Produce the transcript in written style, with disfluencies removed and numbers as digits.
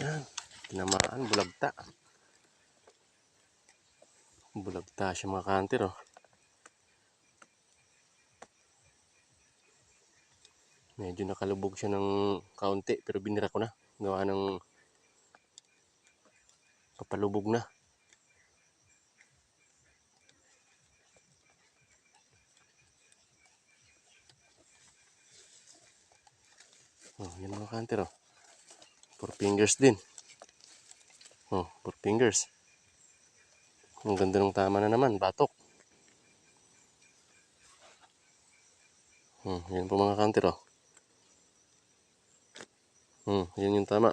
Yan. Tinamaan, bulagta. Bulagta siya mga kanter, oh. Medyo nakalubog siya ng kaunti pero binira ko na. Gawa ng papalubog na. Oh, yan mga kanter, oh. 4 fingers din. Oh, 4 fingers. Ang ganda ng tama na naman, batok. Yan po mga kanter, oh. Yan yung tama.